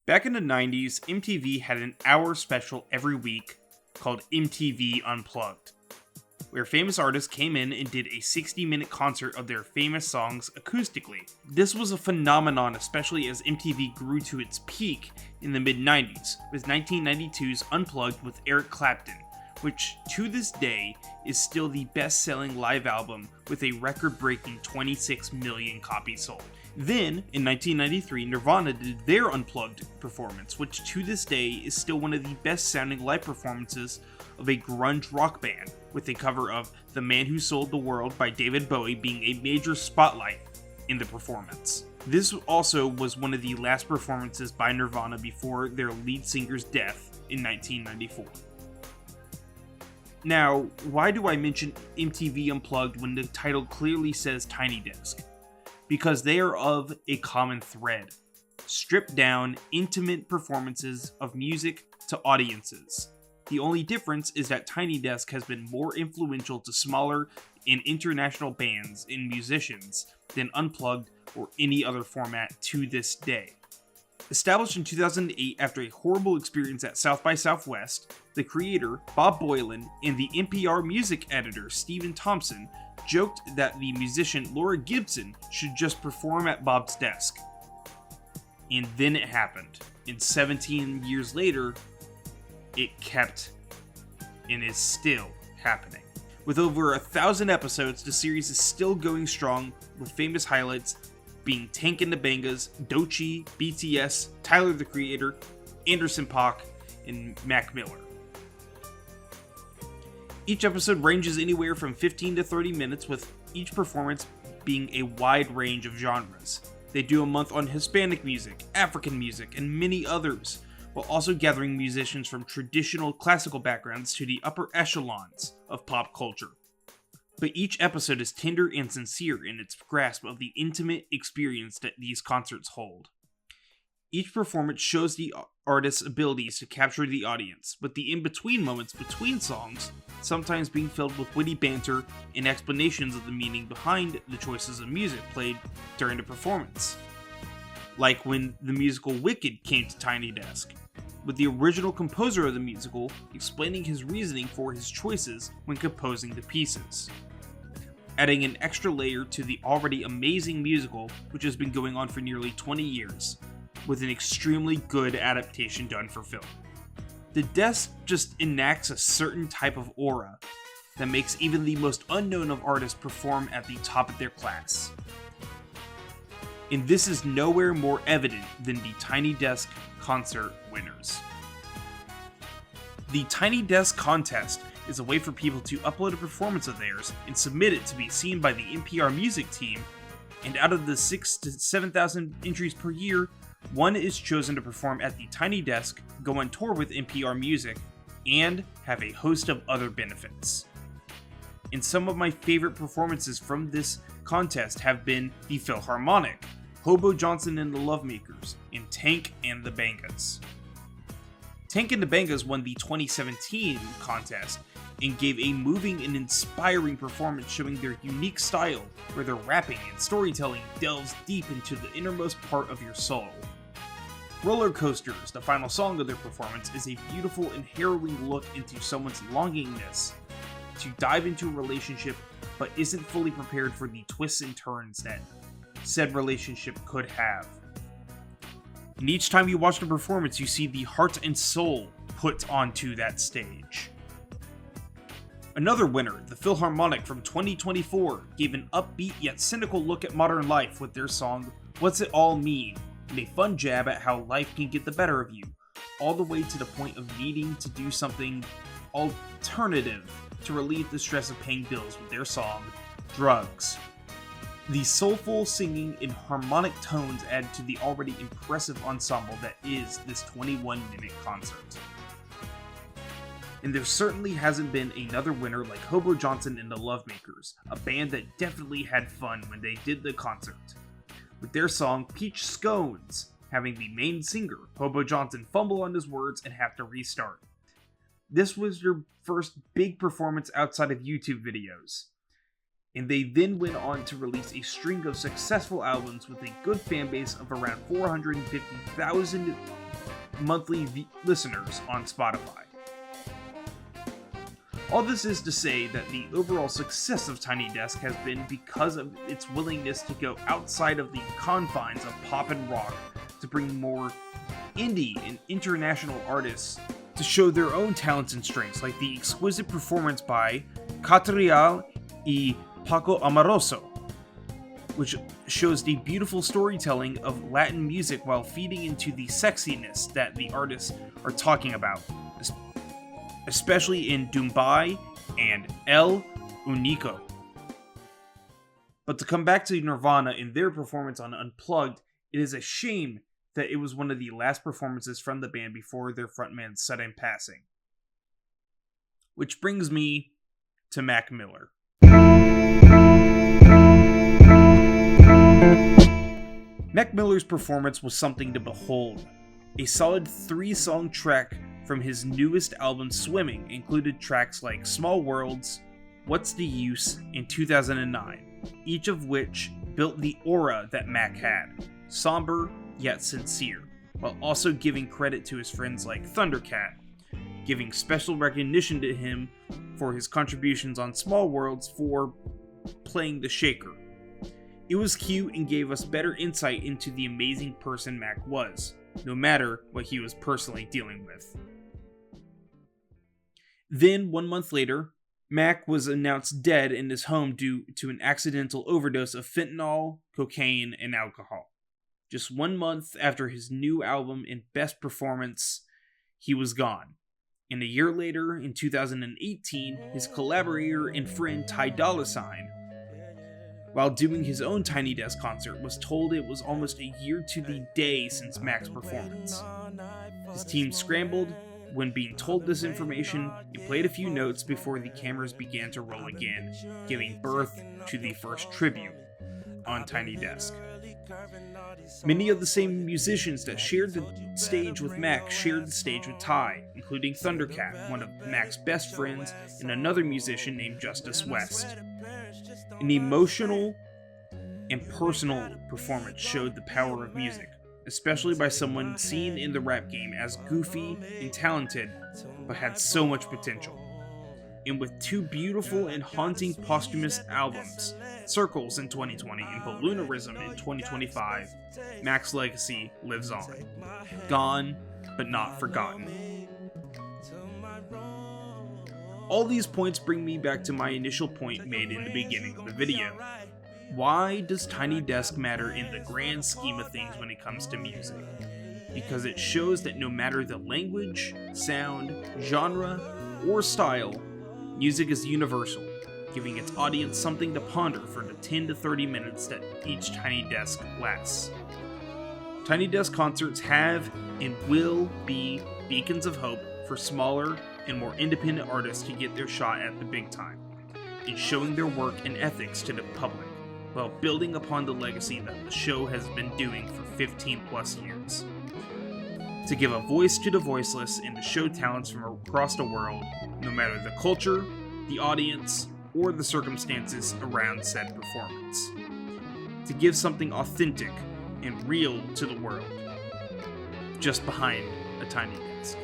Back in the 90s, MTV had an hour special every week called MTV Unplugged, where famous artists came in and did a 60-minute concert of their famous songs acoustically. This was a phenomenon, especially as MTV grew to its peak in the mid-90s, with 1992's Unplugged with Eric Clapton, which to this day is still the best-selling live album with a record-breaking 26 million copies sold. Then, in 1993, Nirvana did their Unplugged performance, which to this day is still one of the best-sounding live performances of a grunge rock band, with a cover of The Man Who Sold the World by David Bowie being a major spotlight in the performance. This also was one of the last performances by Nirvana before their lead singer's death in 1994. Now, why do I mention MTV Unplugged when the title clearly says Tiny Desk? Because they are of a common thread. Stripped down, intimate performances of music to audiences. The only difference is that Tiny Desk has been more influential to smaller and international bands and musicians than Unplugged or any other format to this day. Established in 2008 after a horrible experience at South by Southwest, the creator, Bob Boilen, and the NPR music editor, Stephen Thompson, joked that the musician Laura Gibson should just perform at Bob's desk. And then it happened. And 17 years later, it kept and is still happening. With over 1,000 episodes, the series is still going strong, with famous highlights being Tank and the Bangas, Doechii, BTS, Tyler the Creator, Anderson .Paak, and Mac Miller. Each episode ranges anywhere from 15 to 30 minutes, with each performance being a wide range of genres. They do a month on Hispanic music, African music, and many others, while also gathering musicians from traditional classical backgrounds to the upper echelons of pop culture. But each episode is tender and sincere in its grasp of the intimate experience that these concerts hold. Each performance shows the artist's abilities to capture the audience, with the in-between moments between songs sometimes being filled with witty banter and explanations of the meaning behind the choices of music played during the performance. Like when the musical Wicked came to Tiny Desk, with the original composer of the musical explaining his reasoning for his choices when composing the pieces, adding an extra layer to the already amazing musical, which has been going on for nearly 20 years, with an extremely good adaptation done for film. The desk just enacts a certain type of aura that makes even the most unknown of artists perform at the top of their class. And this is nowhere more evident than the Tiny Desk concert winners. The Tiny Desk contest is a way for people to upload a performance of theirs and submit it to be seen by the NPR music team, and out of the 6,000 to 7,000 entries per year, one is chosen to perform at the Tiny Desk, go on tour with NPR Music, and have a host of other benefits. And some of my favorite performances from this contest have been the Philharmonic, Hobo Johnson and the Lovemakers, and Tank and the Bangas. Tank and the Bangas won the 2017 contest and gave a moving and inspiring performance showing their unique style, where their rapping and storytelling delves deep into the innermost part of your soul. Roller Coasters, the final song of their performance, is a beautiful and harrowing look into someone's longingness to dive into a relationship but isn't fully prepared for the twists and turns that said relationship could have. And each time you watch the performance, you see the heart and soul put onto that stage. Another winner, the Philharmonic from 2024, gave an upbeat yet cynical look at modern life with their song What's It All Mean, and a fun jab at how life can get the better of you, all the way to the point of needing to do something alternative to relieve the stress of paying bills with their song Drugs. The soulful singing and harmonic tones add to the already impressive ensemble that is this 21-minute concert. And there certainly hasn't been another winner like Hobo Johnson and the Lovemakers, a band that definitely had fun when they did the concert, with their song Peach Scones having the main singer, Hobo Johnson, fumble on his words and have to restart. This was their first big performance outside of YouTube videos, and they then went on to release a string of successful albums with a good fan base of around 450,000 monthly listeners on Spotify. All this is to say that the overall success of Tiny Desk has been because of its willingness to go outside of the confines of pop and rock to bring more indie and international artists to show their own talents and strengths, like the exquisite performance by Catriel y Paco Amoroso, which shows the beautiful storytelling of Latin music while feeding into the sexiness that the artists are talking about, especially in Dumbai and El Unico. But to come back to Nirvana in their performance on Unplugged, it is a shame that it was one of the last performances from the band before their frontman's sudden passing. Which brings me to Mac Miller. Mac Miller's performance was something to behold. A solid 3-song track from his newest album Swimming included tracks like Small Worlds, What's the Use, and 2009, each of which built the aura that Mac had, somber yet sincere, while also giving credit to his friends like Thundercat, giving special recognition to him for his contributions on Small Worlds for playing the shaker. It was cute and gave us better insight into the amazing person Mac was, no matter what he was personally dealing with. Then, 1 month later, Mac was announced dead in his home due to an accidental overdose of fentanyl, cocaine, and alcohol. Just 1 month after his new album and best performance, he was gone. And a year later, in 2018, his collaborator and friend Ty Dolla $ign, while doing his own Tiny Desk concert, was told it was almost a year to the day since Mac's performance. His team scrambled when being told this information and played a few notes before the cameras began to roll again, giving birth to the first tribute on Tiny Desk. Many of the same musicians that shared the stage with Mac shared the stage with Ty, including Thundercat, one of Mac's best friends, and another musician named Justice West. An emotional and personal performance showed the power of music, especially by someone seen in the rap game as goofy and talented, but had so much potential. And with 2 beautiful and haunting posthumous albums, Circles in 2020 and Balloonerism in 2025, Mac's legacy lives on. Gone, but not forgotten. All these points bring me back to my initial point made in the beginning of the video. Why does Tiny Desk matter in the grand scheme of things when it comes to music? Because it shows that no matter the language, sound, genre, or style, music is universal, giving its audience something to ponder for the 10 to 30 minutes that each Tiny Desk lasts. Tiny Desk concerts have and will be beacons of hope for smaller and more independent artists to get their shot at the big time, in showing their work and ethics to the public, while building upon the legacy that the show has been doing for 15 plus years. To give a voice to the voiceless and to show talents from across the world, no matter the culture, the audience, or the circumstances around said performance. To give something authentic and real to the world, just behind a Tiny Desk.